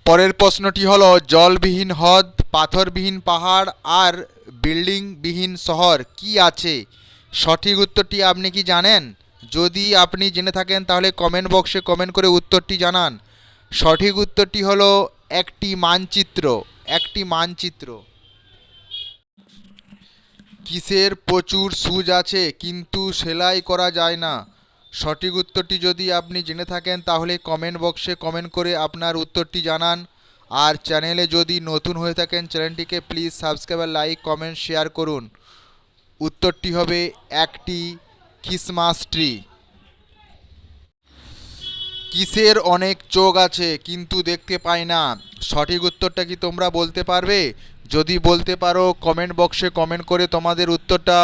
পরের প্রশ্নটি হলো জলবিহীন হ্রদ, পাথরবিহীন পাহাড় আর বিল্ডিংবিহীন শহর কি আছে? সঠিক উত্তরটি আপনি কি জানেন? যদি আপনি জেনে থাকেন তাহলে কমেন্ট বক্সে কমেন্ট করে উত্তরটি জানান। সঠিক উত্তরটি হলো একটি মানচিত্র। একটি মানচিত্র। কিসের প্রচুর সূচ আছে কিন্তু সেলাই করা যায় না? সঠিক উত্তরটি যদি আপনি জেনে থাকেন তাহলে কমেন্ট বক্সে কমেন্ট করে আপনার উত্তরটি জানান। আর চ্যানেলে যদি নতুন হয়ে থাকেন চ্যানেলটিকে please subscribe, like, comment, share করুন। উত্তরটি হবে একটি ক্রিসমাস ট্রি। কিসের অনেক চোখ আছে কিন্তু দেখতে পায় না? সঠিক উত্তরটা কি তোমরা বলতে পারবে? যদি বলতে পারো কমেন্ট বক্সে কমেন্ট করে তোমাদের উত্তরটা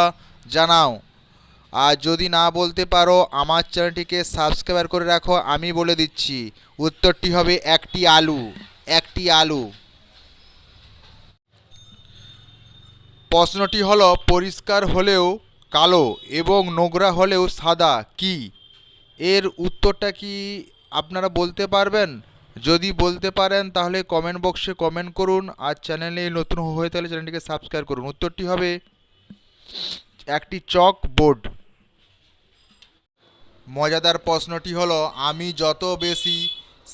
জানাও। আর যদি না বলতে পারো আমার চ্যানেলটিকে সাবস্ক্রাইব করে রাখো। আমি বলে দিচ্ছি উত্তরটি হবে একটি আলু। একটি আলু। প্রশ্নটি হলো পরিষ্কার হলেও কালো এবং নোংরা হলেও সাদা কি? এর উত্তরটা কি আপনারা বলতে পারবেন? যদি বলতে পারেন তাহলে কমেন্ট বক্সে কমেন্ট করুন। আর চ্যানেলে নতুন হয়ে থাকলে চ্যানেলটিকে সাবস্ক্রাইব করুন। উত্তরটি হবে একটি চক বোর্ড। মজাদার প্রশ্নটি হলো আমি যত বেশি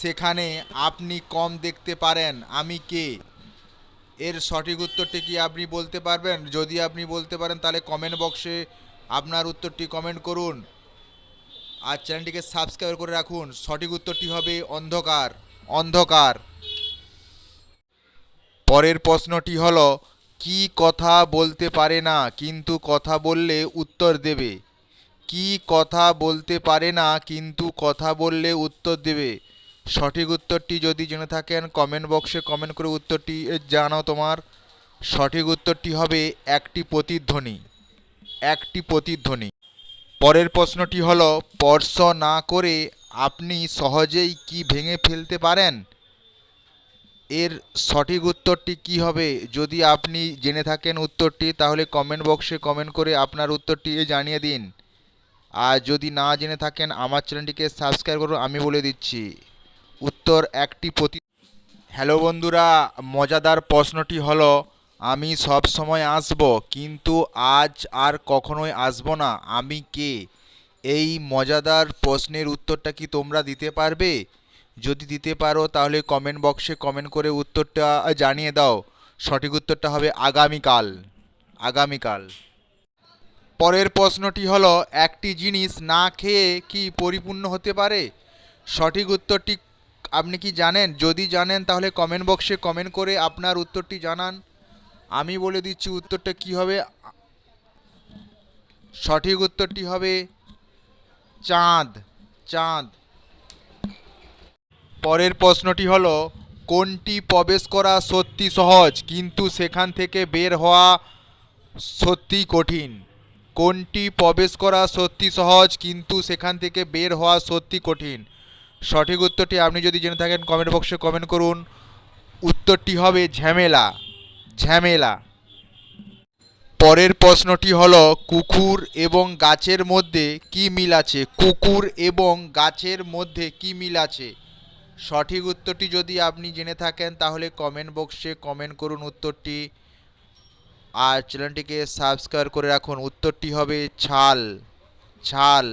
সেখানে আপনি কম দেখতে পারেন, আমি কে? এর সঠিক উত্তরটি কি আপনি বলতে পারবেন? যদি আপনি বলতে পারেন তাহলে কমেন্ট বক্সে আপনার উত্তরটি কমেন্ট করুন। আর চ্যানেলটিকে সাবস্ক্রাইব করে রাখুন। সঠিক উত্তরটি হবে অন্ধকার। অন্ধকার। পরের প্রশ্নটি হলো কি কথা বলতে পারে না কিন্তু কথা বললে উত্তর দেবে? কি কথা বলতে পারে না কিন্তু কথা বললে উত্তর দেবে? সঠিক উত্তরটি যদি জেনে থাকেন কমেন্ট বক্সে কমেন্ট করে উত্তরটি জানাও তোমার। সঠিক উত্তরটি হবে একটি প্রতিধ্বনি। একটি প্রতিধ্বনি। পরের প্রশ্নটি হলো স্পর্শ না করে আপনি সহজেই কি ভেঙে ফেলতে পারেন? এর সঠিক উত্তরটি কি হবে? যদি আপনি জেনে থাকেন উত্তরটি তাহলে কমেন্ট বক্সে কমেন্ট করে আপনার উত্তরটি জানিয়ে দিন। আর যদি না জেনে থাকেন আমার চ্যানেলটিকে সাবস্ক্রাইব করুন। আমি বলে দিচ্ছি উত্তর একটি হ্যালো বন্ধুরা, মজাদার প্রশ্নটি হলো আমি সব সময় আসব কিন্তু আজ আর কখনোই আসব না, আমি কে? এই মজাদার প্রশ্নের উত্তরটা কি তোমরা দিতে পারবে? যদি দিতে পারো তাহলে কমেন্ট বক্সে কমেন্ট করে উত্তরটা জানিয়ে দাও। সঠিক উত্তরটা হবে আগামীকাল। আগামীকাল। পরের প্রশ্নটি হলো একটি জিনিস না খেয়ে কি পরিপূর্ণ হতে পারে? সঠিক উত্তরটি আপনি কি জানেন? যদি জানেন তাহলে কমেন্ট বক্সে কমেন্ট করে আপনার উত্তরটি জানান। আমি বলে দিচ্ছি উত্তরটা কি হবে। সঠিক উত্তরটি হবে চাঁদ। চাঁদ। পরের প্রশ্নটি হলো কোনটি প্রবেশ করা সত্যি সহজ কিন্তু সেখান থেকে বের হওয়া সত্যি কঠিন? কোনটি প্রবেশ করা সত্যি সহজ কিন্তু সেখান থেকে বের হওয়া সত্যি কঠিন? সঠিক উত্তরটি আপনি যদি জেনে থাকেন কমেন্ট বক্সে কমেন্ট করুন। উত্তরটি হবে ঝামেলা। ঝামেলা। পরের প্রশ্নটি হলো কুকুর এবং গাছের মধ্যে কি মিল আছে? কুকুর এবং গাছের মধ্যে কি মিল আছে? সঠিক উত্তরটি যদি আপনি জেনে থাকেন তাহলে কমেন্ট বক্সে কমেন্ট করুন উত্তরটি। আর চ্যানেলটিকে সাবস্ক্রাইব করে রাখুন। উত্তরটি হবে ছাল। ছাল।